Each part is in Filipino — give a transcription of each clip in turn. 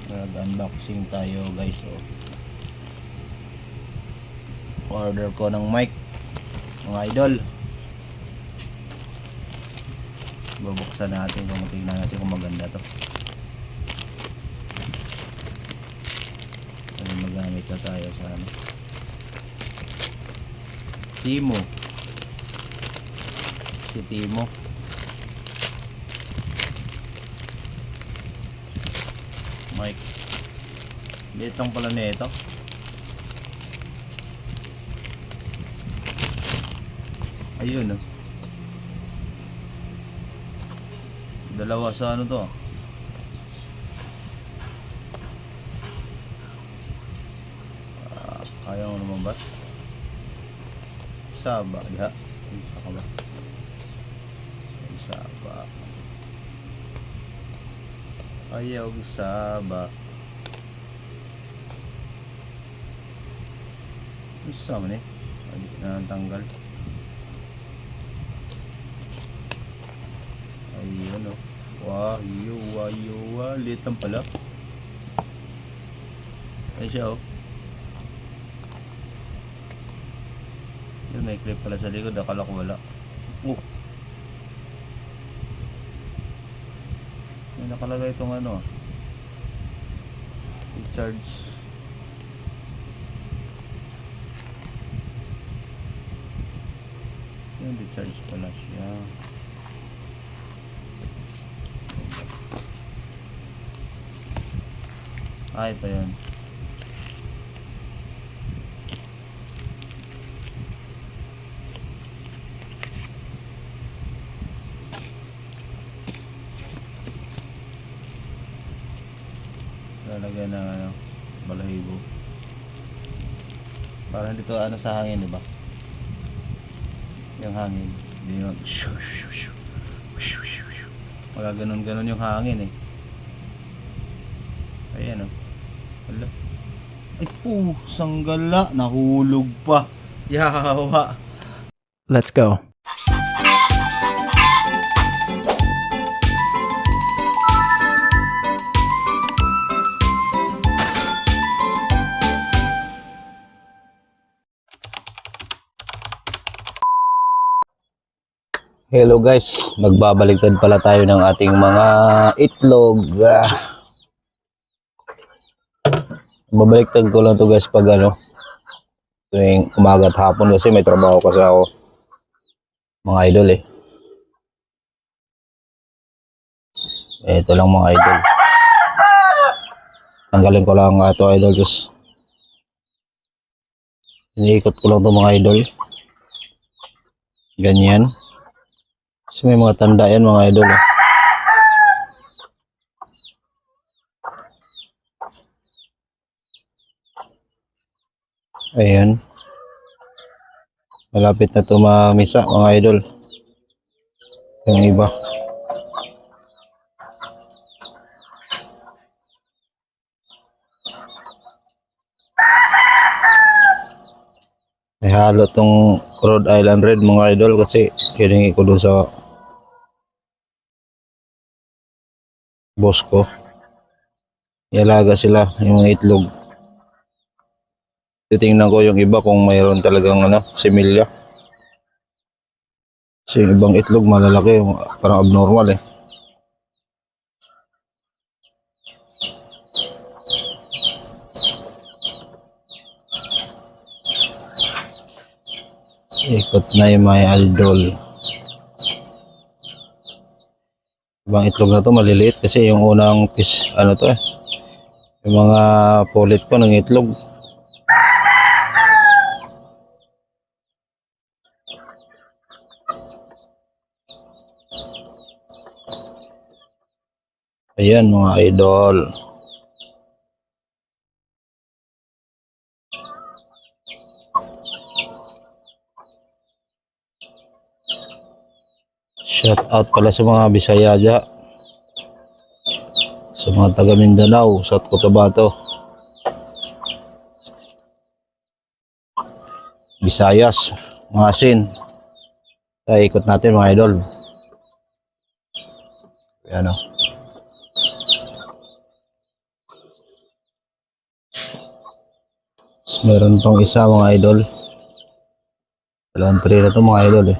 Nag-unboxing tayo guys. Oh. Order ko ng mic, mga idol. Bubuksan natin kung tingnan natin kung maganda to. Ano, magamit na tayo sa ano, Timo. Si Timo. Mic. Liit lang pala nito. Ayun oh. Dalawa sa ano to. Kaya mo naman ba? Saba, diha. Isa ka ba? Saba. Ayaw saba. Isa man eh. Hindi na tanggal. Ayun o. Wow, liit lang pala. Ayun siya o. Yun, may clip pala sa likod. Akala ko wala. May nakalagay itong ano, i-charge. Yun, i-charge pala siya. Ito yun. Lalagay ng ano, balahibo. Para hindi to ano sa hangin, diba? Yung hangin. Hindi yun. Magaganon-ganon yung hangin eh. Ayan o. Hala. Ay po, sanggala. Nahulog pa. Yawa. Let's go. Hello guys, magbabaliktad pala tayo ng ating mga itlog. Babaliktad ko lang to guys pag ano, tuwing umaga at hapon kasi may trabaho kasi ako, mga idol eh. Ito lang mga idol. Tanggalin ko lang ito idol, just iniikot ko lang to mga idol. Ganyan. Kasi may mga tanda yan mga idol eh. Ayan. Malapit na ito mamisa mga idol. Yung iba. May halo tong Rhode Island Red mga idol kasi hiningi ko dun sa boss ko. Ialaga sila yung itlog. Titingnan ko yung iba kung mayroon talagang ano, similya. Kasi yung ibang itlog malalaki, parang abnormal eh. Ikot na yung may idol. Ibang itlog na to maliliit kasi yung unang fish, ano to eh. Yung mga pulit ko ng itlog. Ayan mga idol. Shout out pala sa mga Bisaya dyan. Sa mga taga Mindanao, South Cotabato, Visayas, mga asin. Tayo ikot natin mga idol. Ayan o. Tapos meron pang isa mga idol. Dalawang tray na to mga idol eh.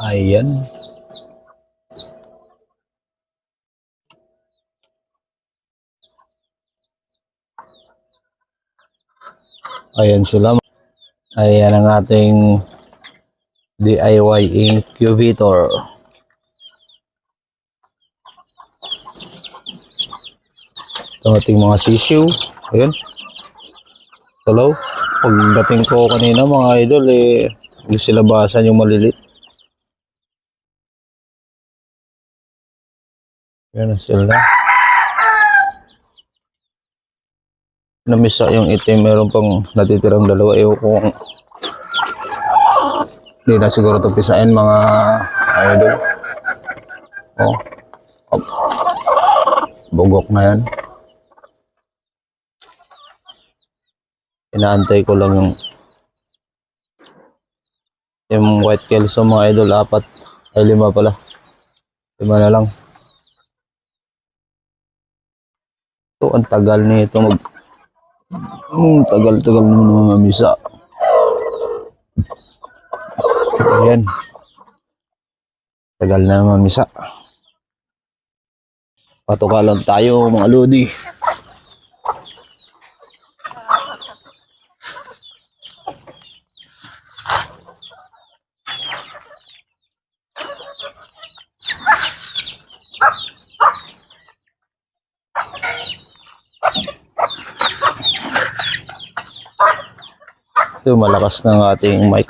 Ayan. Ayan sila. Ayan ang ating DIY incubator. Ito ang ating mga sisiu. Ayan. Hello. Pagdating ko kanina mga idol eh, hindi sila basan yung malilit. Ayan sila. Namisa yung itim, meron pang natitirang dalawa. Ewan kung hindi na siguro ito pisain mga idol. Oh. Bugok na yan. Inaantay ko lang yung white kelso mga idol. 4 ay 5 pala. 5 na lang. Ito ang tagal nito tagal naman mamisa. Ayan. Tagal na mamisa. Patukalan tayo mga lodi. Ito malakas ng ating mic.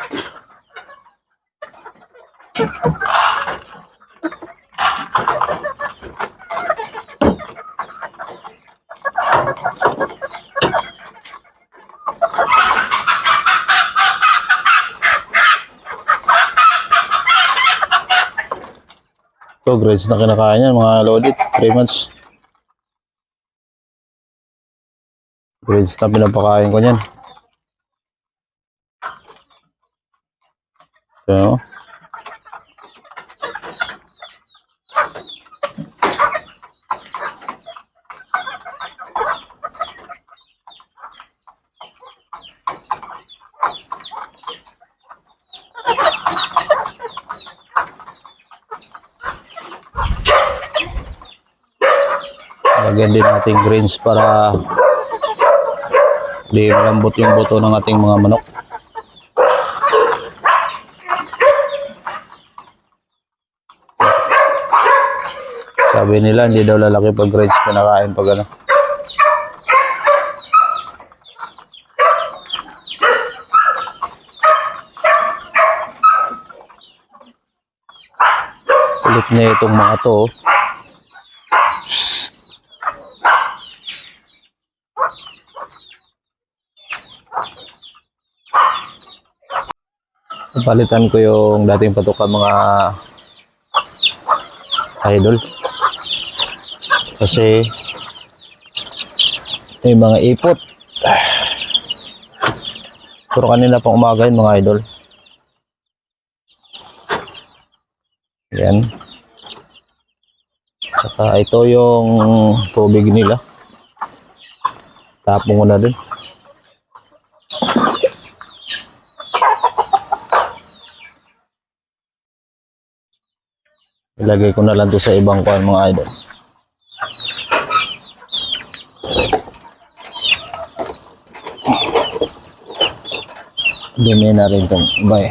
Ito grades na kinakain yan mga lodit. 3 months. Grades na pinapakain ko niyan. So, lagyan din natin greens para di malambot yung buto ng ating mga manok. Sabi nila hindi daw lalaki pag greens pinakain pag ano. Kulit na itong mga to. Palitan ko yung dating patukan mga idol. Kasi may mga ipot. Pero kanina pang umaga yun mga idol. Yan. Saka ito yung tubig nila. Tapong ko na din. Ilagay ko na lang to sa ibang kuan mga idol. Dumi na rin itong iba eh.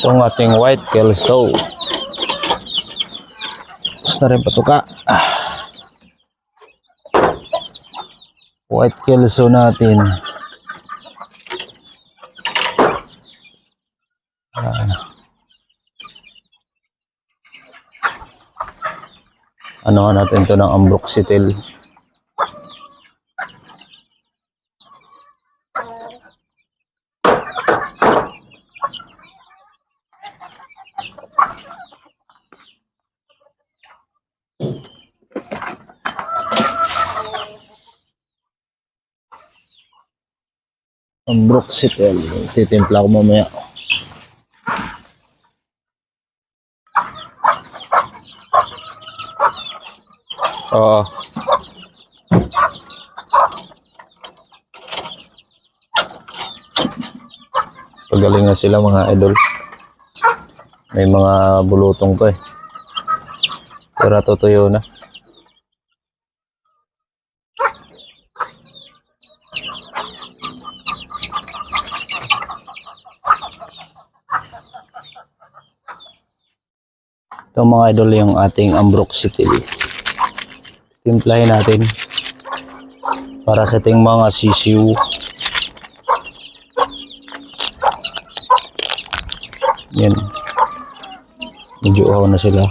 Itong ating white kelso. Tapos na rin patuka. White kelso natin. Ano natin to ng ambroxetil. Ambroxetil. Titimpla ko mamaya. Oo. Pagaling na sila mga idol. May mga bulutong to eh. Pero tutuyo na. Ito mga idol yung ating ambroxetil. Timplahin natin para sa ating mga sisiw. Yan. Medyo uhaw na sila.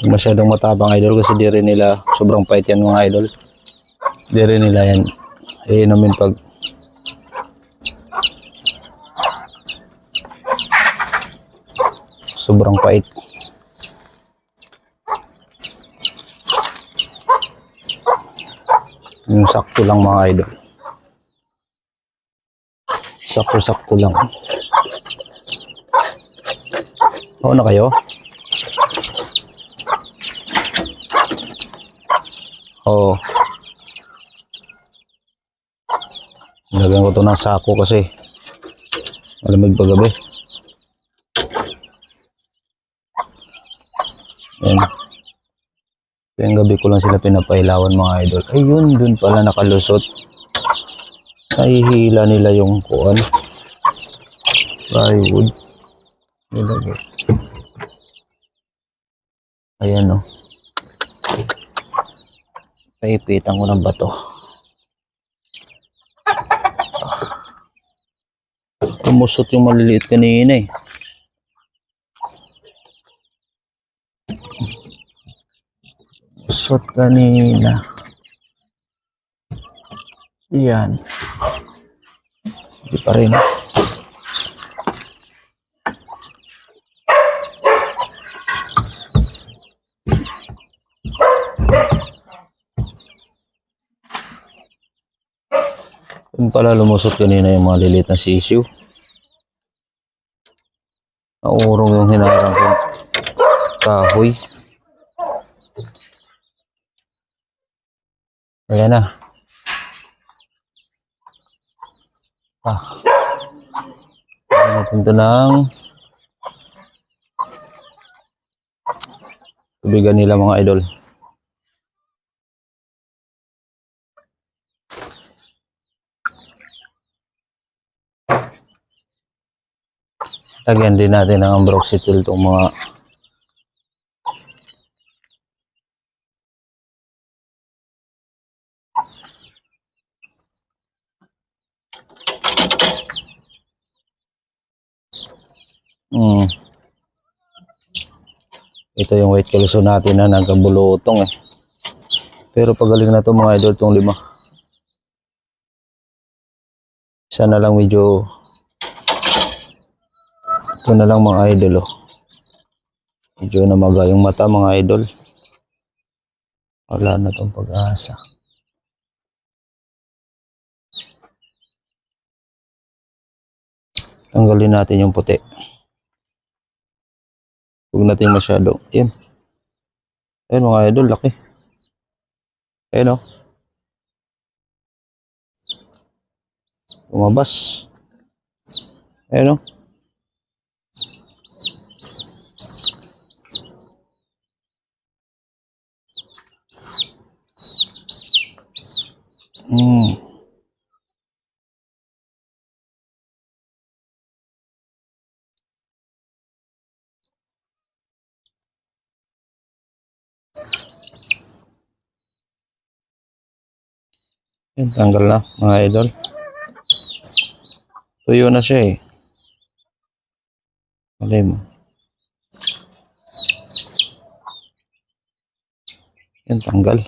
Hindi masyadong matapang idol kasi di rin nila sobrang pait yan mga idol. Di rin nila yan iinumin pag sobrang pait. Yung sakto lang mga idol. Sakto-sakto lang. Oo na kayo? Oo. Lagyan ko to ng sako kasi malamig paggabi. Yan. Yung gabi ko lang sila pinapailawan mga idol. Ayun, dun pala nakalusot. Nahihila nila yung kuan. Plywood. Nilagay. Ayan o. Paipitan ko ng bato. Tumusot yung maliliit kanina eh. Tumusot kanina. Yan. Hindi pa rin. Yung pala lumusot kanina yung mga lilit na sisiw. Naurong yung hinarang kong kahoy. Ayan na. Ayan natin ito ng tubigan nila mga idol. Lagyan din natin ng ambroxetil itong mga ito yung white kelso natin na nagkabulutong eh. Pero pagaling na ito mga idol itong 5. Isa na lang medyo ito na lang mga idol oh. Medyo namaga yung mata mga idol. Wala na itong pag-asa. Tanggalin natin yung puti. Huwag natin masyado. Yan. Ayan mga idol, laki. Ayan o. Lumabas. Ayan o. Yan, tanggal na mga idol. Tuyo na siya eh. Malay mo. Yan, tanggal.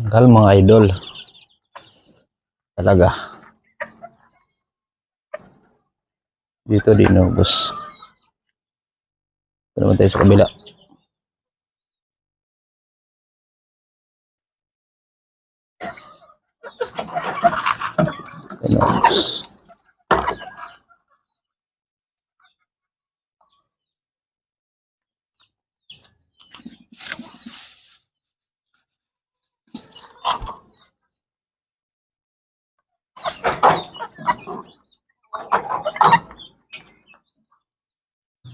Tanggal mga idol. Talaga. Dito dinubos. Ito naman tayo sa kabila. Dinubos.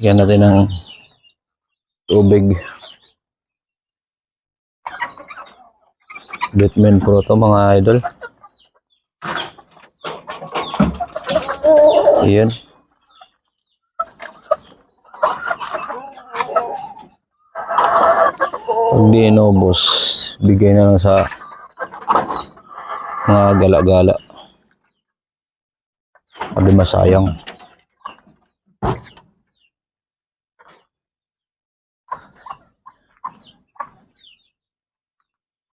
Yan natin ng tubig. Bitmin Pro to mga idol. Ayan. Pag dinubos, bigay na lang sa mga gala-gala. Hindi masayang.